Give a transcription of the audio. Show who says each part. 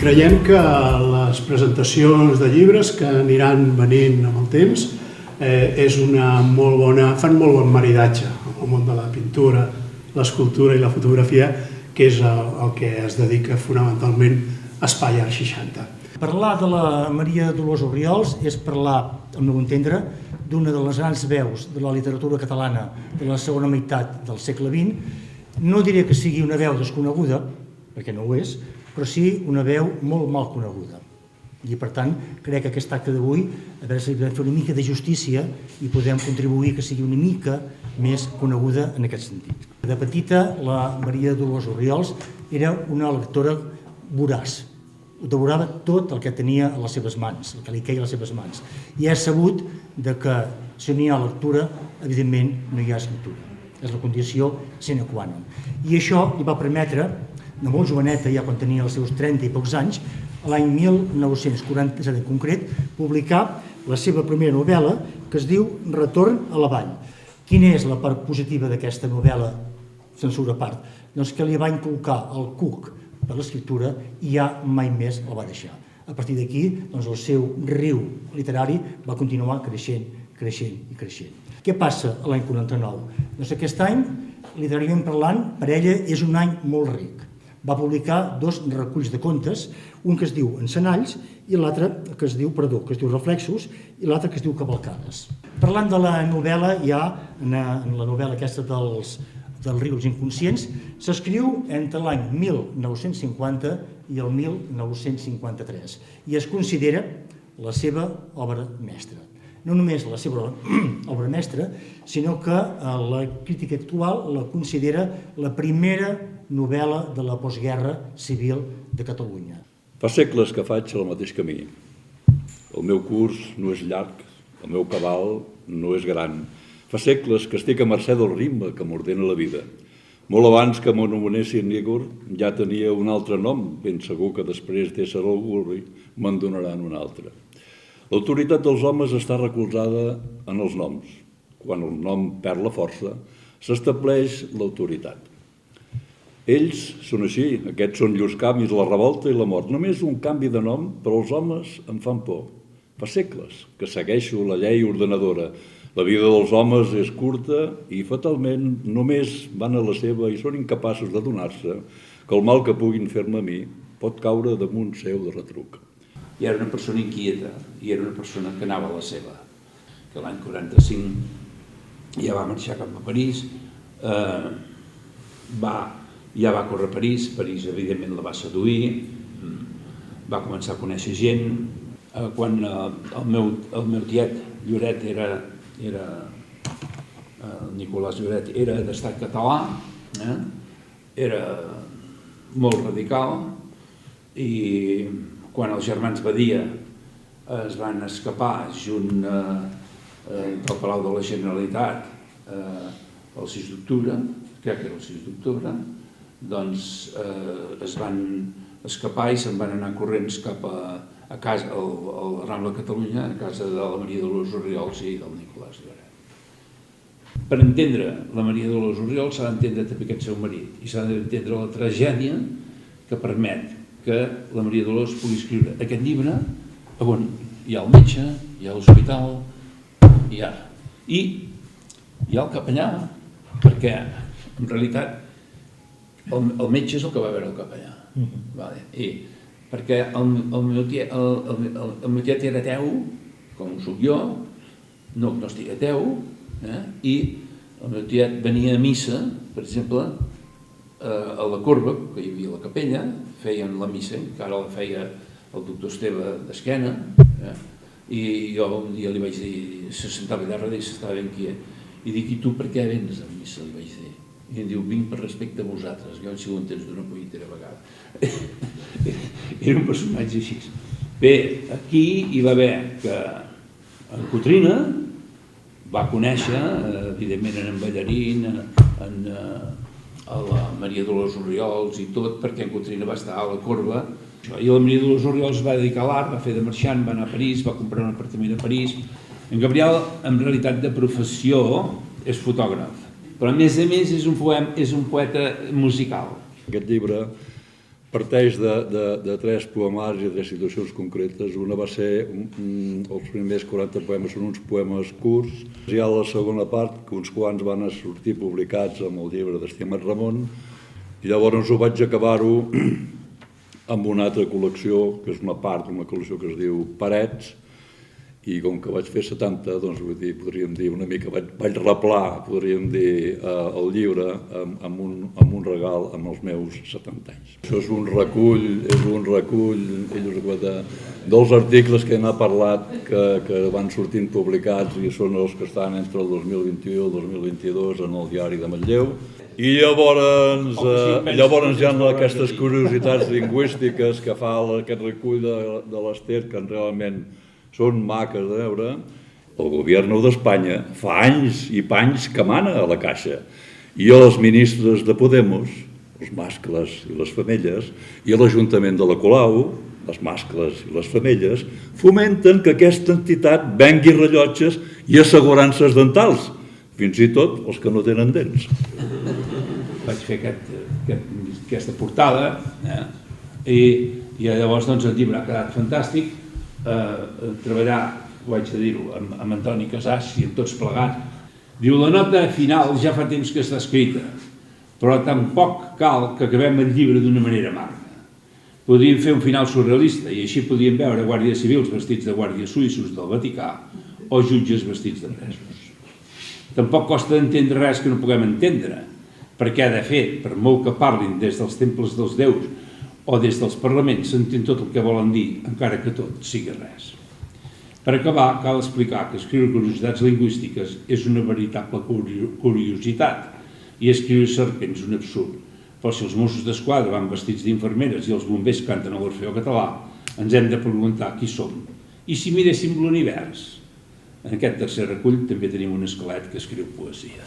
Speaker 1: Creiem que les presentacions de llibres que aniran venint amb el temps fan molt bon maridatge al món de la pintura, l'escultura i la fotografia, que és el que es dedica fonamentalment a Espai Art 60.
Speaker 2: Parlar de la Maria Dolors Orriols és parlar, al meu entendre, d'una de les grans veus de la literatura catalana de la segona meitat del segle XX. No diré que sigui una veu desconeguda, perquè no ho és, però sí una veu molt mal coneguda. I, per tant, crec que aquest acte d'avui, a veure si podem fer una mica de justícia i podem contribuir que sigui una mica més coneguda en aquest sentit. De petita, la Maria Dolors Orriols era una lectora voraç. Ho devorava tot el que tenia a les seves mans, el que li queia a les seves mans. I és sabut que si no hi ha lectura, evidentment no hi ha escriptura. És la condició sine qua non. I això li va permetre, de molt joveneta, ja quan tenia els seus 30 i pocs anys, l'any 1947 en concret, publicar la seva primera novel·la, que es diu Retorn a la vall. Quina és la part positiva d'aquesta novel·la, censura a part? Doncs que li va inculcar el cuc per l'escriptura i ja mai més el va deixar. A partir d'aquí, el seu riu literari va continuar creixent, creixent i creixent. Què passa l'any 49? Doncs aquest any, literàriament parlant, per ella és un any molt ric. Va publicar 2 reculls de contes, un que es diu Encenalls i l'altre que es diu Reflexos, i l'altre que es diu Cavalcades. Parlant de la novel·la, ja en la novel·la aquesta dels rius inconscients, s'escriu entre l'any 1950 i el 1953 i es considera la seva obra mestra. No només la seva obra mestra, sinó que la crítica actual la considera la primera novel·la de la postguerra civil de Catalunya.
Speaker 3: Fa segles que faig el mateix camí. El meu curs no és llarg, el meu cabal no és gran. Fa segles que estic a mercè del ritme que m'ordena la vida. Molt abans que m'anomenessin Igor, ja tenia un altre nom, ben segur que després d'ésser Auguri me'n donaran un altre. L'autoritat dels homes està recolzada en els noms. Quan el nom perd la força, s'estableix l'autoritat. Ells són així, aquests són llurs canvis, la revolta i la mort. Només un canvi de nom, però els homes em fan por. Fa segles que segueixo la llei ordenadora. La vida dels homes és curta i fatalment només van a la seva i són incapaços d'adonar-se que el mal que puguin fer-me a mi pot caure damunt seu de retruc.
Speaker 4: I era una persona inquieta, i era una persona que anava a la seva. Que l'any 45 ja va marxar cap a París, ja va córrer a París evidentment la va seduir, va començar a conèixer gent. Quan el meu tiet Lloret el Nicolàs Lloret era d'estat català, era molt radical, i quan els germans Badia es van escapar junt del Palau de la Generalitat el 6 d'octubre, crec que era el 6 d'octubre, doncs es van escapar i se'n van anar corrents cap a casa, al Rambla Catalunya, a casa de la Maria Dolors Orriols i del Nicolàs Lloret. Per entendre la Maria Dolors Orriols s'ha d'entendre també aquest seu marit i s'ha d'entendre la tragèdia que permet que la Maria Dolors pugui escriure aquest llibre on hi ha el metge, hi ha l'hospital, hi ha el capellà, perquè en realitat el metge és el que va veure el capellà. Perquè el meu tiet era ateu, com ho soc jo, no estic ateu, i el meu tiet venia a missa, per exemple, a la Corba, que hi havia la capella, feien la missa, que ara la feia el doctor Esteve d'esquena, i jo un dia li vaig dir, se sentava allà darrere i s'estava ben quiet, i dic, i tu per què vens a missa? Li vaig dir, i em diu, vinc per respecte a vosaltres, jo he sigut un temps d'una pollitera vegada. Era un personatge així. Bé, aquí hi va haver que en Cotrina va conèixer, evidentment, en Ballarín, a la Maria Dolors Orriols i tot, perquè en Cotrina va estar a la Corba, i la Maria Dolors Orriols va dedicar a l'art, va fer de marxant, va anar a París, va comprar un apartament a París. En Gabriel, en realitat, de professió, és fotògraf, però a més és un poeta musical.
Speaker 3: Aquest llibre parteix de 3 poemaris i 3 situacions concretes. Una va ser, els primers 40 poemes són uns poemes curts. Hi ha la segona part, que uns quants van sortir publicats amb el llibre d'Estimat Ramon, i llavors ho vaig acabar-ho amb una altra col·lecció, que és una part d'una col·lecció que es diu Parets, i com que vaig fer 70, doncs podríem dir una mica, vaig replar, podríem dir, el llibre amb un regal amb els meus 70 anys. Això és un recull dels articles que n'ha parlat, que van sortint publicats i són els que estan entre el 2021 i el 2022 en el diari de Manlleu. I llavors hi ha aquestes curiositats lingüístiques que fa aquest recull de l'Ester, que realment són maques de veure. El govern d'Espanya fa anys i panys que mana a la Caixa, i els ministres de Podemos, els mascles i les femelles, i l'Ajuntament de la Colau, els mascles i les femelles, fomenten que aquesta entitat vengui rellotges i assegurances dentals, fins i tot els que no tenen dents.
Speaker 4: Vaig fer aquesta portada i llavors el llibre ha quedat fantàstic. Treballar, ho haig de dir-ho, amb Antoni Casas i amb tots plegats. Diu, la nota final ja fa temps que està escrita, però tampoc cal que acabem el llibre d'una manera amarga. Podríem fer un final surrealista i així podríem veure guàrdies civils vestits de guàrdies suïssos del Vaticà o jutges vestits de presos. Tampoc costa entendre res que no puguem entendre, perquè, de fet, per molt que parlin des dels temples dels déus o des dels parlaments, s'entén tot el que volen dir, encara que tot sigui res. Per acabar, cal explicar que escriure curiositats lingüístiques és una veritable curiositat i escriure serpents un absurd. Però si els Mossos d'Esquadra van vestits d'infermeres i els bombers canten a l'Orfeó Català, ens hem de preguntar qui som. I si miréssim l'univers? En aquest tercer recull també tenim un esquelet que escriu poesia.